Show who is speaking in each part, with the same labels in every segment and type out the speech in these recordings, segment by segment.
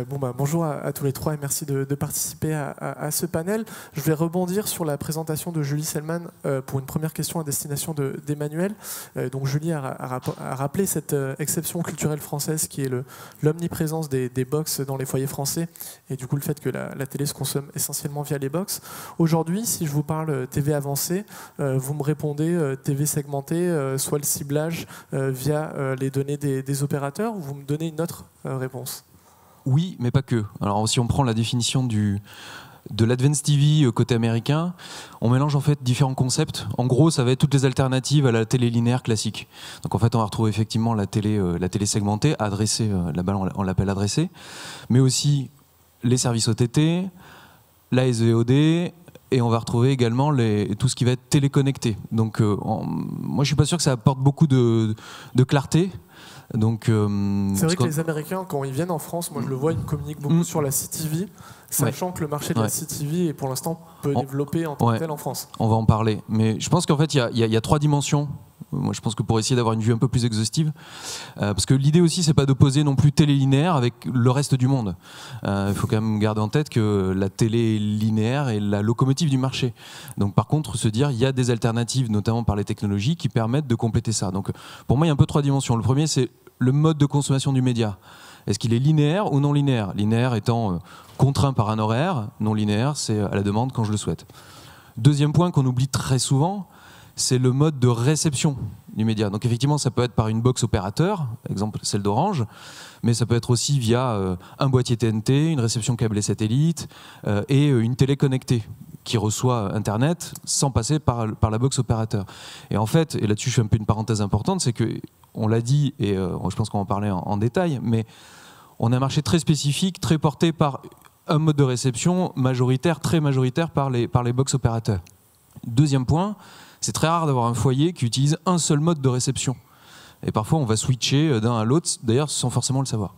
Speaker 1: Bonjour à tous les trois et merci de participer à ce panel. Je vais rebondir sur la présentation de Julie Selman pour une première question à destination d'Emmanuel. Donc Julie a rappelé cette exception culturelle française qui est l'omniprésence des box dans les foyers français et du coup le fait que la télé se consomme essentiellement via les box. Aujourd'hui, si je vous parle TV avancée, vous me répondez TV segmentée, soit le ciblage via les données des opérateurs, ou vous me donnez une autre réponse?
Speaker 2: Oui, mais pas que. Alors si on prend la définition de l'Advanced TV côté américain, on mélange en fait différents concepts. En gros, ça va être toutes les alternatives à la télé linéaire classique. Donc en fait, on va retrouver effectivement la télé segmentée, adressée, là-bas on l'appelle adressée, mais aussi les services OTT, la SVOD, et on va retrouver également tout ce qui va être téléconnecté. Donc moi, je suis pas sûr que ça apporte beaucoup de clarté. Donc,
Speaker 1: c'est vrai que les Américains, quand ils viennent en France, moi je le vois, ils communiquent beaucoup sur la CTV, sachant que le marché de la CTV est pour l'instant peu développé en tant que tel en France.
Speaker 2: On va en parler, mais je pense qu'en fait il y a trois dimensions. Moi je pense que pour essayer d'avoir une vue un peu plus exhaustive, parce que l'idée aussi c'est pas d'opposer non plus télé linéaire avec le reste du monde. Il faut quand même garder en tête que la télé linéaire est la locomotive du marché. Donc par contre se dire il y a des alternatives, notamment par les technologies, qui permettent de compléter ça. Donc pour moi il y a un peu trois dimensions. Le premier c'est le mode de consommation du média. Est-ce qu'il est linéaire ou non linéaire? Linéaire étant contraint par un horaire, non linéaire, c'est à la demande quand je le souhaite. Deuxième point qu'on oublie très souvent, c'est le mode de réception du média. Donc effectivement, ça peut être par une box opérateur, exemple celle d'Orange, mais ça peut être aussi via un boîtier TNT, une réception câblée satellite et une télé connectée qui reçoit Internet sans passer par la box opérateur. Et en fait, et là-dessus je fais un peu une parenthèse importante, c'est que on l'a dit, et je pense qu'on va en parler en détail, mais on a un marché très spécifique, très porté par un mode de réception majoritaire, très majoritaire par les box opérateurs. Deuxième point, c'est très rare d'avoir un foyer qui utilise un seul mode de réception. Et parfois, on va switcher d'un à l'autre, d'ailleurs, sans forcément le savoir.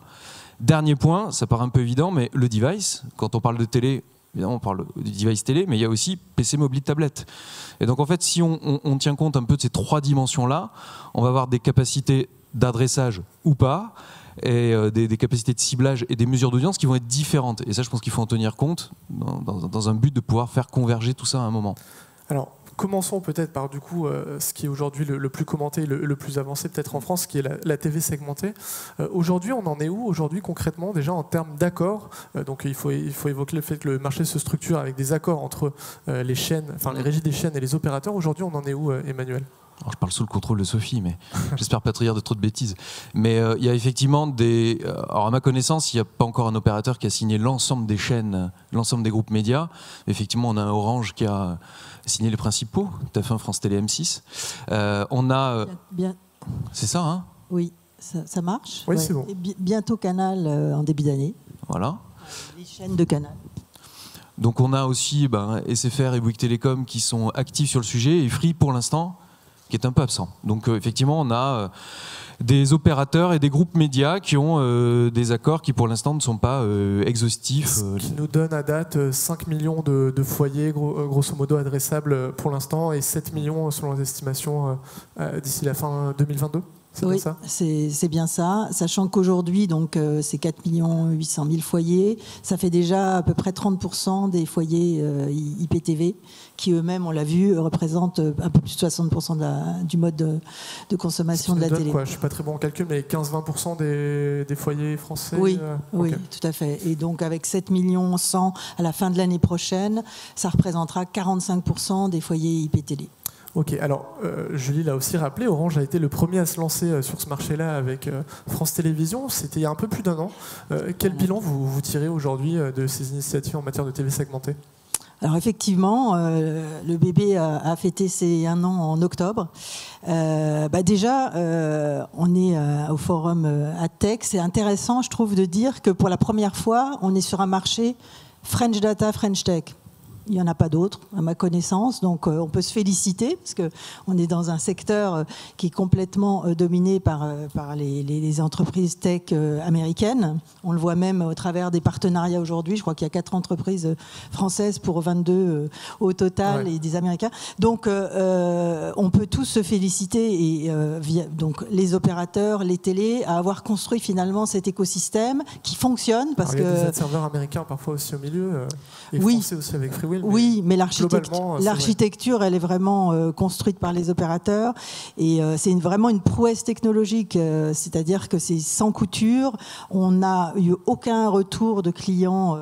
Speaker 2: Dernier point, ça paraît un peu évident, mais le device, quand on parle de télé, évidemment, on parle du device télé, mais il y a aussi PC, mobile, tablette. Et donc, en fait, si on tient compte un peu de ces trois dimensions-là, on va avoir des capacités d'adressage ou pas, et des capacités de ciblage et des mesures d'audience qui vont être différentes. Et ça, je pense qu'il faut en tenir compte dans un but de pouvoir faire converger tout ça à un moment.
Speaker 1: Alors, commençons peut-être par du coup ce qui est aujourd'hui le plus commenté, le plus avancé peut-être en France, qui est la TV segmentée. Aujourd'hui, on en est où aujourd'hui concrètement déjà en termes d'accords? Donc il faut évoquer le fait que le marché se structure avec des accords entre les chaînes, enfin les régies des chaînes et les opérateurs. Aujourd'hui, on en est où, Emmanuel?
Speaker 2: Alors, je parle sous le contrôle de Sophie, mais j'espère pas te dire de trop de bêtises. Mais il y a effectivement alors à ma connaissance, il n'y a pas encore un opérateur qui a signé l'ensemble des chaînes, l'ensemble des groupes médias. Effectivement, on a un Orange qui a signé les principaux, TF1, France Télé, M6. On a...
Speaker 3: Bien.
Speaker 2: C'est ça, hein?
Speaker 3: Oui, ça marche.
Speaker 1: Oui, ouais. C'est bon.
Speaker 3: Et bientôt Canal en début d'année.
Speaker 2: Voilà.
Speaker 3: Les chaînes de Canal.
Speaker 2: Donc on a aussi SFR et Bouygues Télécom qui sont actifs sur le sujet, et Free pour l'instant qui est un peu absent. Donc effectivement on a des opérateurs et des groupes médias qui ont des accords qui pour l'instant ne sont pas exhaustifs.
Speaker 1: Ce qui nous donne à date 5 millions de foyers grosso modo adressables pour l'instant et 7 millions selon les estimations d'ici la fin 2022.
Speaker 3: Oui, c'est bien ça. Sachant qu'aujourd'hui, donc, c'est 4 800 000 foyers. Ça fait déjà à peu près 30% des foyers IPTV qui eux-mêmes, on l'a vu, représentent un peu plus de 60% du mode de consommation de la télé.
Speaker 1: Je ne suis pas très bon en calcul, mais 15-20% des foyers français.
Speaker 3: Oui, oui, tout à fait. Et donc avec 7 millions 100 à la fin de l'année prochaine, ça représentera 45% des foyers IPTV.
Speaker 1: Ok, alors Julie l'a aussi rappelé, Orange a été le premier à se lancer sur ce marché-là avec France Télévisions. C'était il y a un peu plus d'un an. Quel bilan vous tirez aujourd'hui de ces initiatives en matière de TV segmentée?
Speaker 3: Alors effectivement, le bébé a fêté ses 1 an en octobre. Déjà, on est au forum AdTech. C'est intéressant, je trouve, de dire que pour la première fois, on est sur un marché French Data, French Tech. Il n'y en a pas d'autres, à ma connaissance. Donc, on peut se féliciter, parce qu'on est dans un secteur qui est complètement dominé par les entreprises tech américaines. On le voit même au travers des partenariats aujourd'hui. Je crois qu'il y a 4 entreprises françaises pour 22 au total, et des Américains. Donc, on peut tous se féliciter, et donc les opérateurs, les télés, à avoir construit finalement cet écosystème qui fonctionne. Parce
Speaker 1: il y a des serveurs américains parfois aussi au milieu, et français aussi avec FreeWheel.
Speaker 3: Oui, mais l'architecture, elle est vraiment construite par les opérateurs, et c'est vraiment une prouesse technologique, c'est-à-dire que c'est sans couture. On n'a eu aucun retour de clients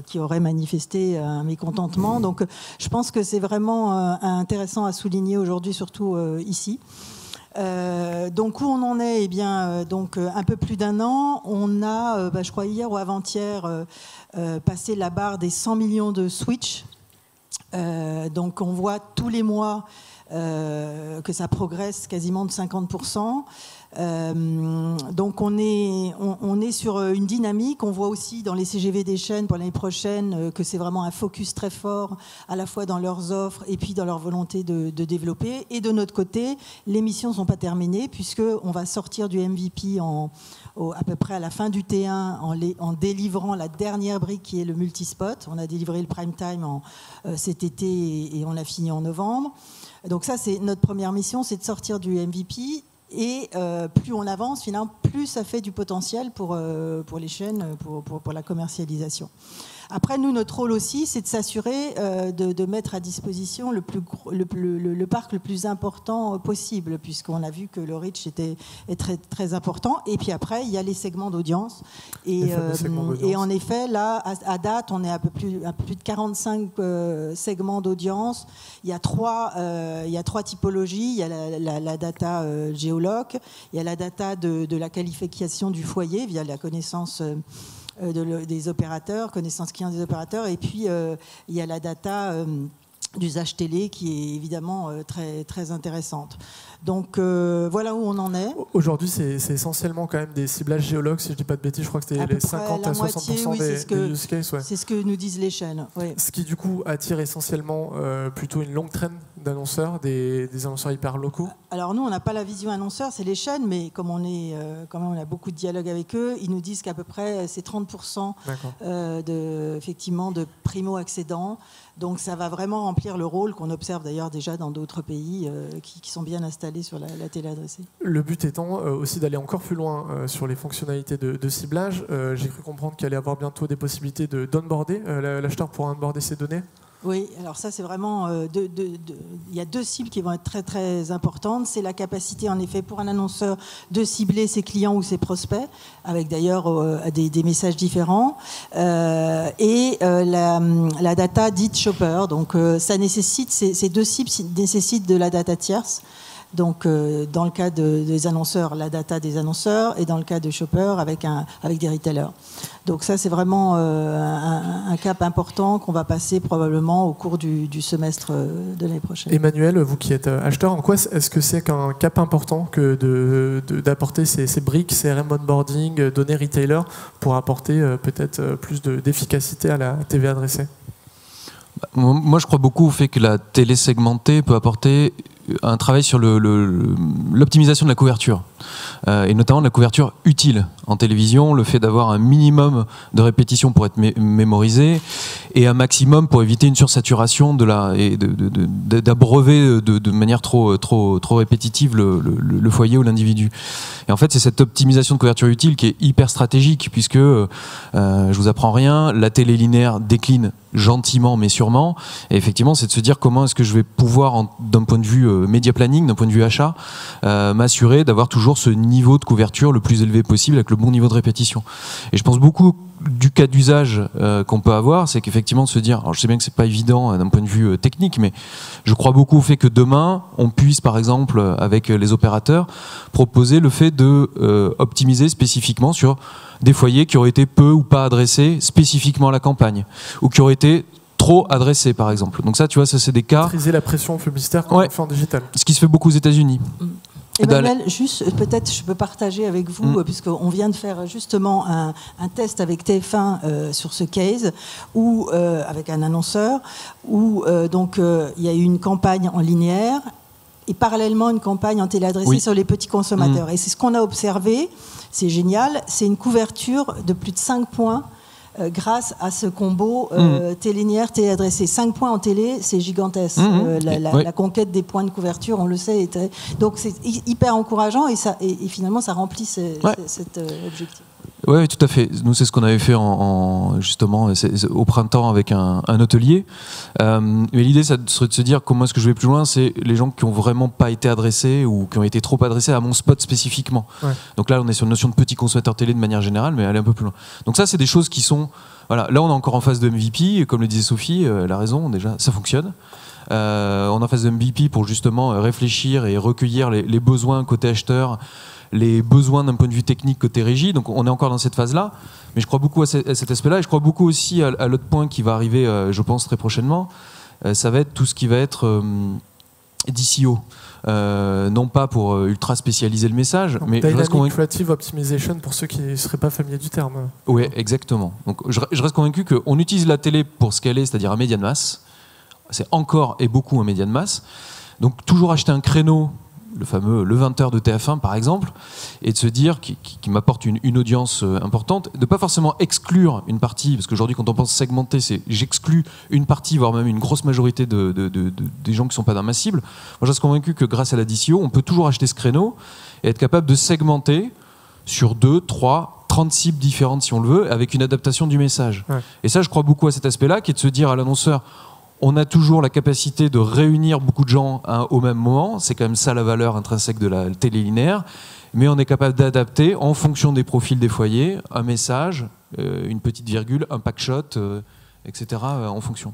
Speaker 3: qui auraient manifesté un mécontentement. Donc je pense que c'est vraiment intéressant à souligner aujourd'hui, surtout ici. Donc où on en est, donc un peu plus d'1 an, on a, je crois hier ou avant-hier, passé la barre des 100 millions de switch. Donc on voit tous les mois que ça progresse quasiment de 50%. Donc on est sur une dynamique. On voit aussi dans les CGV des chaînes pour l'année prochaine que c'est vraiment un focus très fort à la fois dans leurs offres et puis dans leur volonté de développer. Et de notre côté, les missions ne sont pas terminées, puisqu'on va sortir du MVP à peu près à la fin du T1 en délivrant la dernière brique qui est le multispot. On a délivré le prime time cet été et on l'a fini en novembre. Donc ça, c'est notre première mission, c'est de sortir du MVP. Et plus on avance, finalement, plus ça fait du potentiel pour les chaînes, pour la commercialisation. Après, nous, notre rôle aussi, c'est de s'assurer de mettre à disposition le parc le plus important possible, puisqu'on a vu que le reach est très, très important. Et puis après, il y a les segments d'audience. Et en effet, là, à date, on est à plus de 45 segments d'audience. Il y a trois typologies. Il y a la data géoloc, il y a la data de la qualification du foyer via la connaissance des opérateurs, connaissance client des opérateurs, et puis il y a la data d'usage télé qui est évidemment très, très intéressante. Donc voilà où on en est.
Speaker 1: Aujourd'hui, c'est essentiellement quand même des ciblages géologues, si je ne dis pas de bêtises, je crois que c'était les 50 à 60% des use cases.
Speaker 3: C'est ce que nous disent les chaînes. Oui.
Speaker 1: Ce qui du coup attire essentiellement plutôt une longue traîne d'annonceurs, des annonceurs hyper locaux.
Speaker 3: Alors nous, on n'a pas la vision annonceur, c'est les chaînes, mais comme on a beaucoup de dialogue avec eux, ils nous disent qu'à peu près c'est 30% effectivement de primo-accédants. Donc ça va vraiment remplir le rôle qu'on observe d'ailleurs déjà dans d'autres pays qui sont bien installés sur la télé adressée.
Speaker 1: Le but étant aussi d'aller encore plus loin sur les fonctionnalités de ciblage. J'ai cru comprendre qu'il allait y avoir bientôt des possibilités d'onboarder. L'acheteur pourra onboarder ses données.
Speaker 3: Oui, alors ça c'est vraiment... il y a 2 cibles qui vont être très très importantes. C'est la capacité en effet pour un annonceur de cibler ses clients ou ses prospects, avec d'ailleurs des messages différents, et la data dite shopper. Donc ça nécessite, ces 2 cibles nécessitent de la data tierce. Donc, dans le cas des annonceurs, la data des annonceurs, et dans le cas de shoppers, avec des retailers. Donc ça, c'est vraiment un cap important qu'on va passer probablement au cours du semestre de l'année prochaine.
Speaker 1: Emmanuel, vous qui êtes acheteur, en quoi est-ce que c'est qu'un cap important que d'apporter ces briques, CRM onboarding, données retailer, pour apporter peut-être plus d'efficacité à la TV adressée?
Speaker 2: Moi, je crois beaucoup au fait que la télé segmentée peut apporter un travail sur l'optimisation de la couverture, et notamment de la couverture utile en télévision, le fait d'avoir un minimum de répétition pour être mémorisé et un maximum pour éviter une sursaturation et d'abreuver de manière trop répétitive le foyer ou l'individu. Et en fait, c'est cette optimisation de couverture utile qui est hyper stratégique, puisque, je vous apprends rien, la télé linéaire décline gentiment mais sûrement, et effectivement c'est de se dire comment est-ce que je vais pouvoir, d'un point de vue média planning, d'un point de vue achat, m'assurer d'avoir toujours ce niveau de couverture le plus élevé possible avec le bon niveau de répétition. Et je pense beaucoup du cas d'usage qu'on peut avoir, c'est qu'effectivement de se dire, alors je sais bien que c'est pas évident d'un point de vue technique, mais je crois beaucoup au fait que demain on puisse par exemple avec les opérateurs proposer le fait de optimiser spécifiquement sur des foyers qui auraient été peu ou pas adressés spécifiquement à la campagne, ou qui auraient été trop adressés par exemple. Donc ça, tu vois, ça c'est des cas...
Speaker 1: Maîtriser la pression publicitaire qu'on fait en digital.
Speaker 2: Ce qui se fait beaucoup aux États-Unis.
Speaker 3: Emmanuel, juste peut-être je peux partager avec vous, puisqu'on vient de faire justement un test avec TF1 sur ce case, où, avec un annonceur, où il y a eu une campagne en linéaire et parallèlement une campagne en téléadressée sur les petits consommateurs. Et c'est ce qu'on a observé, c'est génial, c'est une couverture de plus de 5 points grâce à ce combo télélinéaire, téléadressé. 5 points en télé, c'est gigantesque. La conquête des points de couverture, on le sait. Donc c'est hyper encourageant et finalement ça remplit cet objectif.
Speaker 2: Oui, tout à fait. Nous, c'est ce qu'on avait fait justement au printemps avec un hôtelier. Mais l'idée, ça serait de se dire comment est-ce que je vais plus loin. C'est les gens qui n'ont vraiment pas été adressés ou qui ont été trop adressés à mon spot spécifiquement. Ouais. Donc là, on est sur une notion de petit consommateur télé de manière générale, mais aller un peu plus loin. Donc ça, c'est des choses qui sont... Voilà. Là, on est encore en phase de MVP. Comme le disait Sophie, elle a raison, déjà, ça fonctionne. On est en phase de MVP pour justement réfléchir et recueillir les besoins côté acheteur, les besoins d'un point de vue technique côté régie. Donc on est encore dans cette phase-là, mais je crois beaucoup à cet aspect-là, et je crois beaucoup aussi à l'autre point qui va arriver, je pense, très prochainement. Ça va être tout ce qui va être DCO. Non pas pour ultra spécialiser le message, donc, mais
Speaker 1: Dynamic Creative Optimization pour ceux qui ne seraient pas familiers du terme.
Speaker 2: Oui, exactement. Donc je reste convaincu qu'on utilise la télé pour ce qu'elle est, c'est-à-dire un média de masse. C'est encore et beaucoup un média de masse. Donc toujours acheter un créneau, le fameux le 20h de TF1 par exemple, et de se dire qui m'apporte une audience importante, de ne pas forcément exclure une partie, parce qu'aujourd'hui quand on pense segmenter, c'est j'exclus une partie, voire même une grosse majorité des gens qui ne sont pas dans ma cible. Moi je suis convaincu que grâce à la DCO, on peut toujours acheter ce créneau et être capable de segmenter sur 2, 3, 30 cibles différentes si on le veut, avec une adaptation du message. Ouais. Et ça je crois beaucoup à cet aspect-là, qui est de se dire à l'annonceur, on a toujours la capacité de réunir beaucoup de gens au même moment. C'est quand même ça la valeur intrinsèque de la télé linéaire. Mais on est capable d'adapter en fonction des profils des foyers, un message, une petite virgule, un pack shot, etc. En fonction.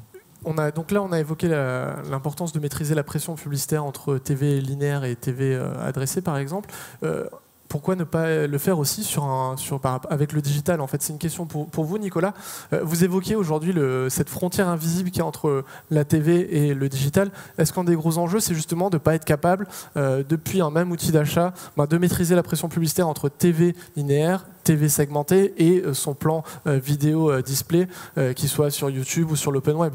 Speaker 1: Donc là, on a évoqué l'importance de maîtriser la pression publicitaire entre TV linéaire et TV adressée, par exemple. Pourquoi ne pas le faire aussi avec le digital en fait? C'est une question pour vous, Nicolas. Vous évoquez aujourd'hui cette frontière invisible qu'il y a entre la TV et le digital. Est-ce qu'un des gros enjeux, c'est justement de ne pas être capable, depuis un même outil d'achat, de maîtriser la pression publicitaire entre TV linéaire, TV segmentée et son plan vidéo display, qu'il soit sur YouTube ou sur l'open web?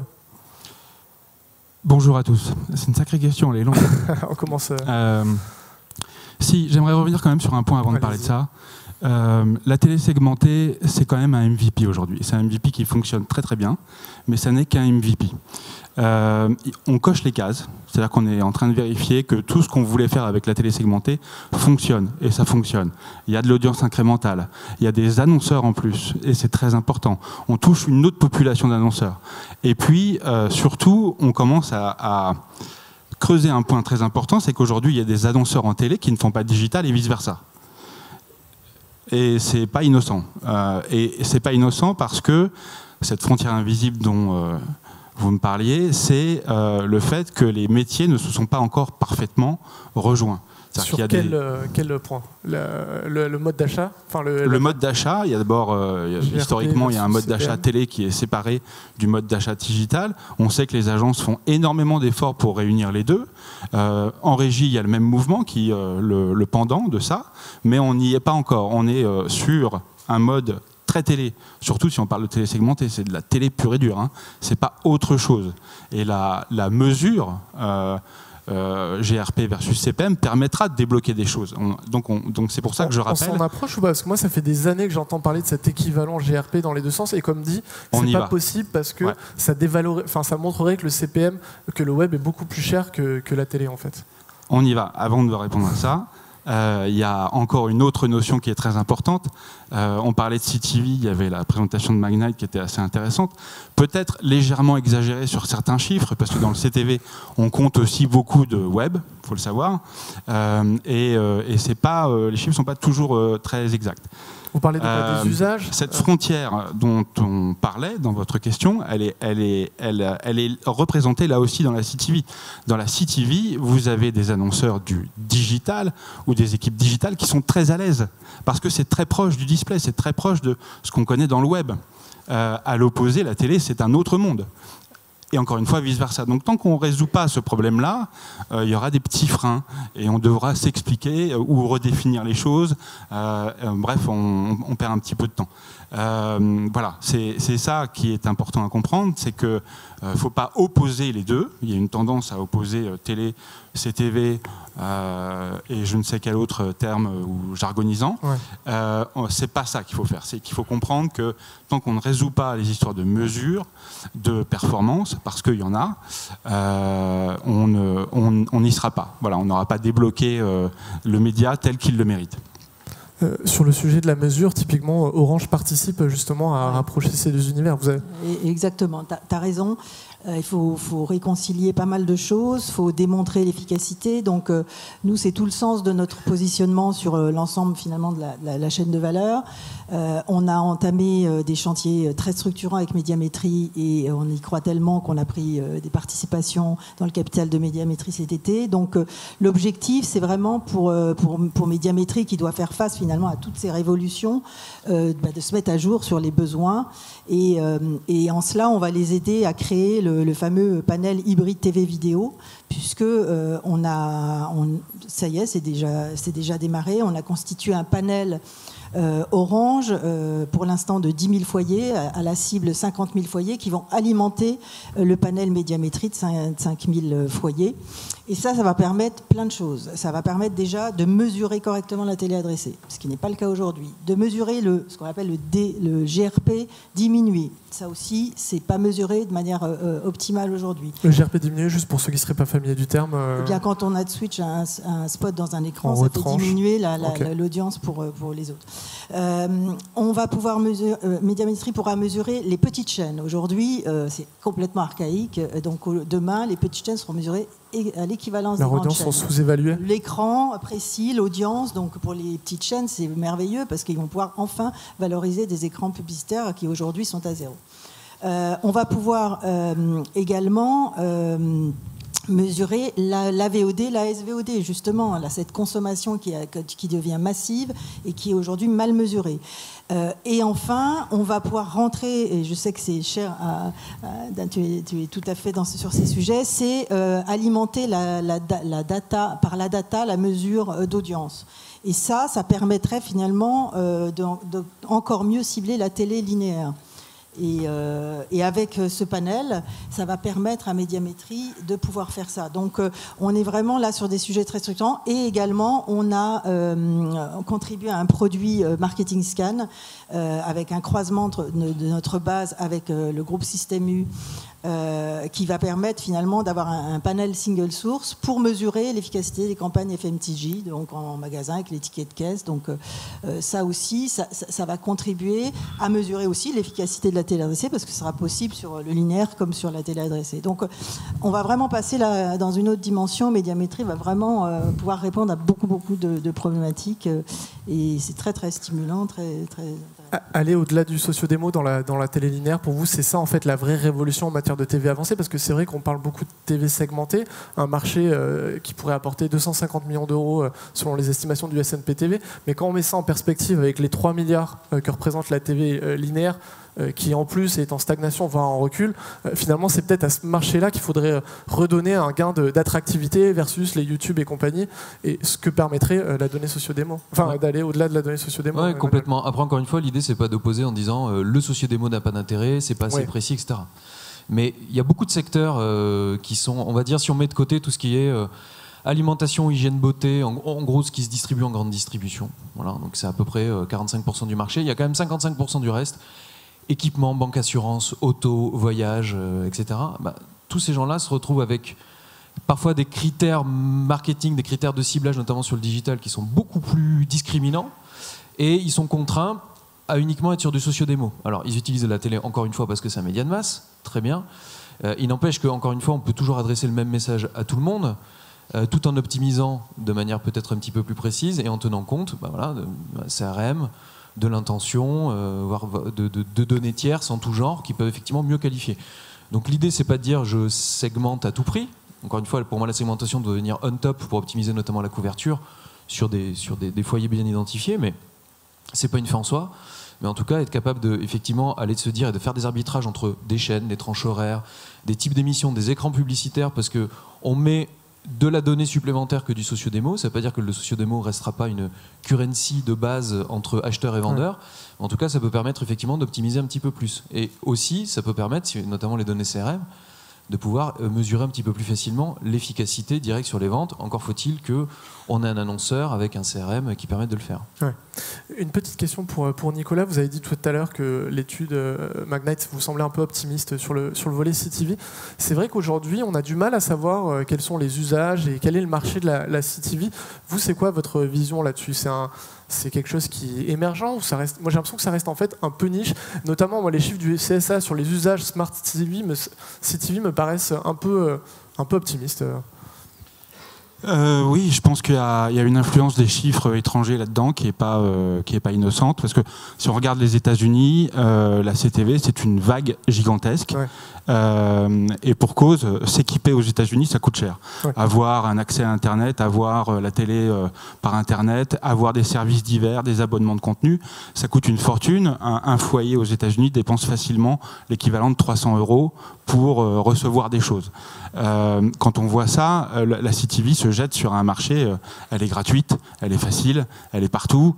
Speaker 4: Bonjour à tous. C'est une sacrée question, elle est longue.
Speaker 1: On commence...
Speaker 4: Si, j'aimerais revenir quand même sur un point avant de parler de ça. La télé segmentée, c'est quand même un MVP aujourd'hui. C'est un MVP qui fonctionne très très bien, mais ça n'est qu'un MVP. On coche les cases, c'est-à-dire qu'on est en train de vérifier que tout ce qu'on voulait faire avec la télé segmentée fonctionne, et ça fonctionne. Il y a de l'audience incrémentale, il y a des annonceurs en plus, et c'est très important. On touche une autre population d'annonceurs. Et puis, surtout, on commence à creuser un point très important, c'est qu'aujourd'hui, il y a des annonceurs en télé qui ne font pas de digital et vice-versa. Et c'est pas innocent. Et c'est pas innocent parce que cette frontière invisible dont vous me parliez, c'est le fait que les métiers ne se sont pas encore parfaitement rejoints.
Speaker 1: Sur quel point? Le mode d'achat,
Speaker 4: le mode d'achat, il y a d'abord, historiquement, il y a un mode d'achat télé qui est séparé du mode d'achat digital. On sait que les agences font énormément d'efforts pour réunir les deux. En régie, il y a le même mouvement qui le pendant de ça, mais on n'y est pas encore. On est sur un mode très télé, surtout si on parle de télé segmentée, c'est de la télé pure et dure, hein. C'est pas autre chose. Et la mesure... GRP versus CPM permettra de débloquer des choses. Donc c'est pour ça que je rappelle...
Speaker 1: On s'en approche ou pas? Parce que moi, ça fait des années que j'entends parler de cet équivalent GRP dans les deux sens, et comme dit, c'est pas possible parce que ça montrerait que le CPM, que le web est beaucoup plus cher que la télé, en fait.
Speaker 4: On y va. Avant de répondre à ça, il y a encore une autre notion qui est très importante. On parlait de CTV, il y avait la présentation de Magnite qui était assez intéressante, peut-être légèrement exagérée sur certains chiffres, parce que dans le CTV, on compte aussi beaucoup de web, il faut le savoir, et c'est pas, les chiffres ne sont pas toujours très exacts.
Speaker 1: Vous parlez des usages?
Speaker 4: Cette frontière dont on parlait dans votre question, elle est représentée là aussi dans la CTV. Dans la CTV, vous avez des annonceurs du digital ou des équipes digitales qui sont très à l'aise parce que c'est très proche du display, c'est très proche de ce qu'on connaît dans le web. À l'opposé, la télé, c'est un autre monde. Et encore une fois, vice-versa. Donc tant qu'on ne résout pas ce problème-là, il y aura des petits freins et on devra s'expliquer ou redéfinir les choses. Bref, on perd un petit peu de temps. Voilà, c'est ça qui est important à comprendre, c'est qu'il ne faut pas opposer les deux. Il y a une tendance à opposer télé, CTV et je ne sais quel autre terme ou jargonisant. Ouais. C'est pas ça qu'il faut faire. C'est qu'il faut comprendre que tant qu'on ne résout pas les histoires de mesure, de performance, parce qu'il y en a, on n'y sera pas. Voilà, on n'aura pas débloqué le média tel qu'il le mérite.
Speaker 1: Sur le sujet de la mesure, typiquement, Orange participe justement à rapprocher ces deux univers. Vous avez...
Speaker 3: Exactement, tu as raison. Il faut réconcilier pas mal de choses, il faut démontrer l'efficacité. Donc nous, c'est tout le sens de notre positionnement sur l'ensemble finalement de la chaîne de valeur. On a entamé des chantiers très structurants avec Médiamétrie et on y croit tellement qu'on a pris des participations dans le capital de Médiamétrie cet été. Donc l'objectif, c'est vraiment pour Médiamétrie qui doit faire face finalement à toutes ces révolutions, de se mettre à jour sur les besoins. Et en cela, on va les aider à créer le fameux panel hybride TV vidéo, puisque ça y est, c'est déjà démarré. On a constitué un panel Orange, pour l'instant de 10 000 foyers, à la cible 50 000 foyers, qui vont alimenter le panel Médiamétrie de 5 000 foyers. Et ça va permettre plein de choses. Ça va permettre déjà de mesurer correctement la télé adressée, ce qui n'est pas le cas aujourd'hui. De mesurer ce qu'on appelle le GRP diminué. Ça aussi, c'est pas mesuré de manière optimale aujourd'hui.
Speaker 1: Le GRP diminué, juste pour ceux qui ne seraient pas familiers du terme.
Speaker 3: Eh bien, quand on a de switch un spot dans un écran, ça peut diminuer l'audience pour les autres. On va pouvoir mesurer, Médiamétrie pourra mesurer les petites chaînes. Aujourd'hui, c'est complètement archaïque. Donc demain, les petites chaînes seront mesurées à l'équivalence des grandes chaînes.
Speaker 1: Leur audience sont sous-évaluées.
Speaker 3: L'écran précis, l'audience. Donc pour les petites chaînes, c'est merveilleux parce qu'ils vont pouvoir enfin valoriser des écrans publicitaires qui aujourd'hui sont à zéro. On va pouvoir également mesurer la VOD, la SVOD, justement, cette consommation qui devient massive et qui est aujourd'hui mal mesurée. Et enfin, on va pouvoir rentrer, et je sais que c'est cher, tu es tout à fait sur ces sujets, c'est alimenter par la data la mesure d'audience. Et ça permettrait finalement encore mieux cibler la télé linéaire. Et avec ce panel, ça va permettre à Médiamétrie de pouvoir faire ça. Donc on est vraiment là sur des sujets très structurants. Et également, on a contribué à un produit Marketing Scan avec un croisement de notre base avec le groupe Système U, qui va permettre finalement d'avoir un panel single source pour mesurer l'efficacité des campagnes FMTJ, donc en magasin avec les tickets de caisse. Donc ça aussi, ça va contribuer à mesurer aussi l'efficacité de la télé adressée, parce que ce sera possible sur le linéaire comme sur la télé adressée. Donc on va vraiment passer là dans une autre dimension. Médiamétrie va vraiment pouvoir répondre à beaucoup de problématiques et c'est très très stimulant, très
Speaker 1: aller au-delà du socio-démo dans la télé linéaire, pour vous, c'est ça en fait la vraie révolution en matière de TV avancée, parce que c'est vrai qu'on parle beaucoup de TV segmentée, un marché qui pourrait apporter 250 millions d'euros selon les estimations du S&P TV, mais quand on met ça en perspective avec les 3 milliards que représente la TV linéaire, qui en plus est en stagnation, voire en recul, finalement c'est peut-être à ce marché-là qu'il faudrait redonner un gain d'attractivité versus les YouTube et compagnie, et ce que permettrait la donnée socio-démo. Enfin, d'aller au-delà de la donnée socio-démo.
Speaker 2: Ouais, complètement. Après, encore une fois, l'idée c'est pas d'opposer en disant le socio-démo n'a pas d'intérêt, c'est pas assez précis, etc. Mais il y a beaucoup de secteurs qui sont, on va dire, si on met de côté tout ce qui est alimentation, hygiène, beauté, en gros ce qui se distribue en grande distribution. Voilà, donc c'est à peu près 45% du marché. Il y a quand même 55% du reste. Équipement, banque, assurance, auto, voyage, etc. Tous ces gens-là se retrouvent avec parfois des critères marketing, des critères de ciblage, notamment sur le digital, qui sont beaucoup plus discriminants. Et ils sont contraints à uniquement être sur du socio-démo. Alors, ils utilisent la télé, encore une fois, parce que c'est un média de masse, très bien. Il n'empêche qu'encore une fois, on peut toujours adresser le même message à tout le monde, tout en optimisant de manière peut-être un petit peu plus précise et en tenant compte de CRM, de l'intention, voire de données tierces en tout genre qui peuvent effectivement mieux qualifier. Donc l'idée, c'est pas de dire je segmente à tout prix. Encore une fois, pour moi, la segmentation doit venir on top pour optimiser notamment la couverture sur des foyers bien identifiés, mais c'est pas une fin en soi. mais en tout cas être capable de effectivement aller se dire et de faire des arbitrages entre des chaînes, des tranches horaires, des types d'émissions, des écrans publicitaires, parce que on met de la donnée supplémentaire que du socio-démo. Ça ne veut pas dire que le socio-démo ne restera pas une currency de base entre acheteurs et vendeurs. En tout cas, ça peut permettre effectivement d'optimiser un petit peu plus. Et aussi, ça peut permettre, notamment les données CRM, de pouvoir mesurer un petit peu plus facilement l'efficacité directe sur les ventes. Encore faut-il qu'on ait un annonceur avec un CRM qui permette de le faire.
Speaker 1: Ouais. Une petite question pour Nicolas. Vous avez dit tout à l'heure que l'étude Magnite vous semblait un peu optimiste sur le volet CTV. C'est vrai qu'aujourd'hui, on a du mal à savoir quels sont les usages et quel est le marché de la CTV. Vous, c'est quoi votre vision là-dessus ? C'est quelque chose qui est émergent ou ça reste... Moi, j'ai l'impression que ça reste en fait un peu niche. Notamment, moi, les chiffres du CSA sur les usages Smart CTV me paraissent un peu optimistes.
Speaker 4: Oui, je pense qu'il y a une influence des chiffres étrangers là-dedans qui est pas innocente, parce que si on regarde les États-Unis, la CTV c'est une vague gigantesque. Ouais. Et pour cause, s'équiper aux États-Unis, ça coûte cher. Ouais. Avoir un accès à Internet, avoir la télé par Internet, avoir des services divers, des abonnements de contenu, ça coûte une fortune. Un foyer aux États-Unis dépense facilement l'équivalent de 300 € pour recevoir des choses. Quand on voit ça, la CTV se jette sur un marché, elle est gratuite, elle est facile, elle est partout,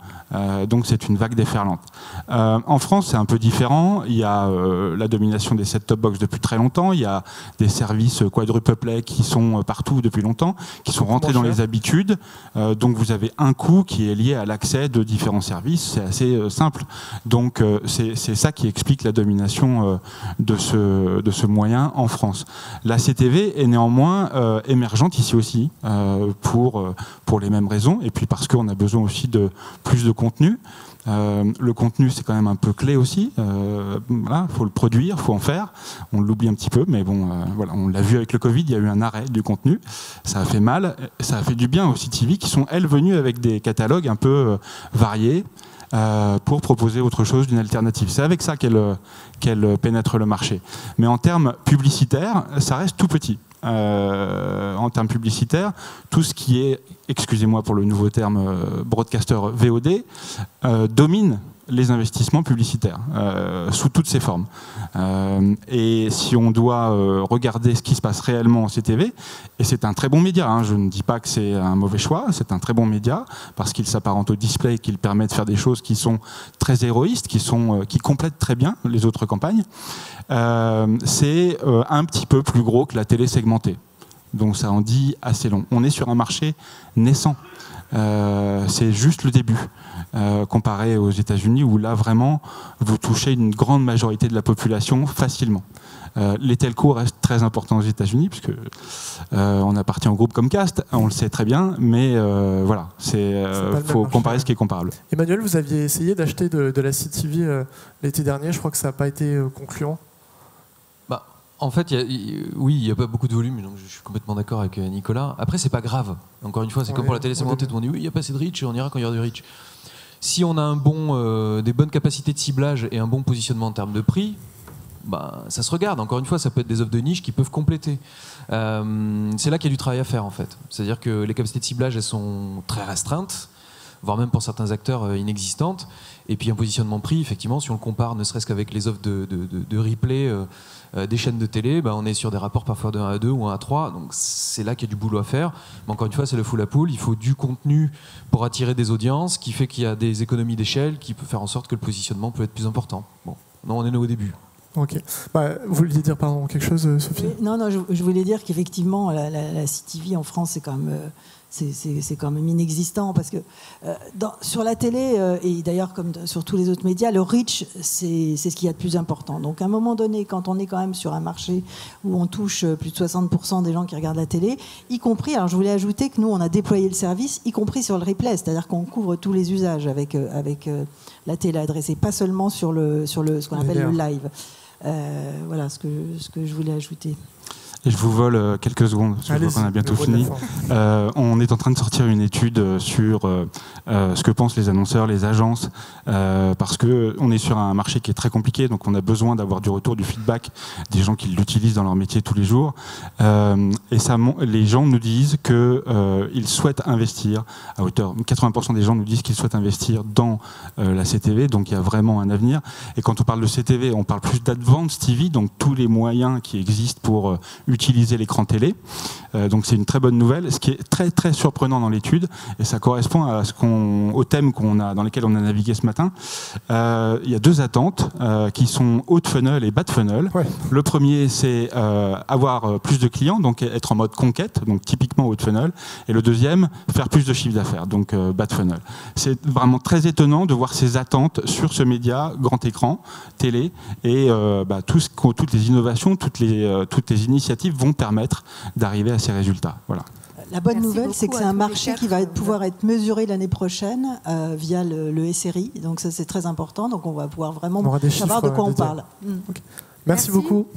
Speaker 4: donc c'est une vague déferlante. En France, c'est un peu différent. Il y a la domination des set-top box depuis très longtemps, il y a des services quadruple play qui sont partout depuis longtemps, qui sont rentrés dans les habitudes, donc vous avez un coût qui est lié à l'accès de différents services, c'est assez simple. Donc c'est ça qui explique la domination de ce moyen en France. La CTV est néanmoins émergente ici aussi, pour les mêmes raisons, et puis parce qu'on a besoin aussi de plus de contenu. Le contenu, c'est quand même un peu clé aussi. Voilà, faut le produire, faut en faire. On l'oublie un petit peu, mais bon, voilà, on l'a vu avec le Covid, il y a eu un arrêt du contenu. Ça a fait mal, ça a fait du bien aux CTV qui sont, elles, venues avec des catalogues un peu variés pour proposer autre chose d'une alternative. C'est avec ça qu'elle pénètre le marché. Mais en termes publicitaires, ça reste tout petit. En termes publicitaires, tout ce qui est, excusez-moi pour le nouveau terme, broadcaster VOD, domine les investissements publicitaires sous toutes ses formes. Et si on doit regarder ce qui se passe réellement en CTV, et c'est un très bon média, hein, je ne dis pas que c'est un mauvais choix, c'est un très bon média parce qu'il s'apparente au display et qu'il permet de faire des choses qui sont très héroïstes, qui complètent très bien les autres campagnes. C'est un petit peu plus gros que la télé segmentée. Donc ça en dit assez long. On est sur un marché naissant. C'est juste le début, comparé aux États-Unis où là vraiment vous touchez une grande majorité de la population facilement. Les telcos restent très importants aux États-Unis puisque on appartient au groupe Comcast, on le sait très bien, mais voilà, faut comparer ce qui est comparable.
Speaker 1: Emmanuel, vous aviez essayé d'acheter de la CTV l'été dernier, je crois que ça n'a pas été concluant.
Speaker 2: En fait, oui, il n'y a pas beaucoup de volume, donc je suis complètement d'accord avec Nicolas. Après, c'est pas grave. Encore une fois, c'est comme pour la télé segmentée, tout le monde dit oui, il n'y a pas assez de reach, on ira quand il y aura du reach. Si on a des bonnes capacités de ciblage et un bon positionnement en termes de prix, ça se regarde. Encore une fois, ça peut être des offres de niche qui peuvent compléter. C'est là qu'il y a du travail à faire, en fait. C'est-à-dire que les capacités de ciblage, elles sont très restreintes, voire même pour certains acteurs inexistantes. Et puis un positionnement prix, effectivement, si on le compare ne serait-ce qu'avec les offres de replay des chaînes de télé, on est sur des rapports parfois de 1 à 2 ou 1 à 3, donc c'est là qu'il y a du boulot à faire. Mais encore une fois, c'est le full à poule, il faut du contenu pour attirer des audiences, qui fait qu'il y a des économies d'échelle, qui peut faire en sorte que le positionnement peut être plus important. Bon, non, on est au début.
Speaker 1: Ok. Vous vouliez dire quelque chose, Sophie ?
Speaker 3: Non, je voulais dire qu'effectivement, la CTV en France, c'est quand même... C'est quand même inexistant parce que sur la télé et d'ailleurs comme sur tous les autres médias, le reach c'est ce qu'il y a de plus important. Donc à un moment donné, quand on est quand même sur un marché où on touche plus de 60% des gens qui regardent la télé, y compris, alors je voulais ajouter que nous on a déployé le service, y compris sur le replay, c'est-à-dire qu'on couvre tous les usages avec la télé adressée, pas seulement sur ce qu'on appelle le live. Voilà ce que je voulais ajouter.
Speaker 4: Et je vous vole quelques secondes, parce que je vois qu'on a bientôt fini. On est en train de sortir une étude sur ce que pensent les annonceurs, les agences, parce qu'on est sur un marché qui est très compliqué, donc on a besoin d'avoir du retour, du feedback des gens qui l'utilisent dans leur métier tous les jours. Et ça, les gens nous disent qu'ils souhaitent investir à hauteur. 80% des gens nous disent qu'ils souhaitent investir dans la CTV, donc il y a vraiment un avenir. Et quand on parle de CTV, on parle plus d'Advanced TV, donc tous les moyens qui existent pour utiliser l'écran télé. Donc c'est une très bonne nouvelle. Ce qui est très très surprenant dans l'étude, et ça correspond à au thème dans lesquels on a navigué ce matin, il y a deux attentes qui sont haut de funnel et bas de funnel. Ouais. Le premier, c'est avoir plus de clients, donc être en mode conquête, donc typiquement haut de funnel. Et le deuxième, faire plus de chiffre d'affaires, donc bas de funnel. C'est vraiment très étonnant de voir ces attentes sur ce média, grand écran, télé, et toutes les innovations, toutes les initiatives vont permettre d'arriver à ces résultats. Voilà.
Speaker 3: La bonne nouvelle, c'est que c'est un marché qui va pouvoir être mesuré l'année prochaine via le SRI. Donc ça, c'est très important. Donc on va pouvoir vraiment savoir de quoi on parle.
Speaker 1: Okay. Merci beaucoup.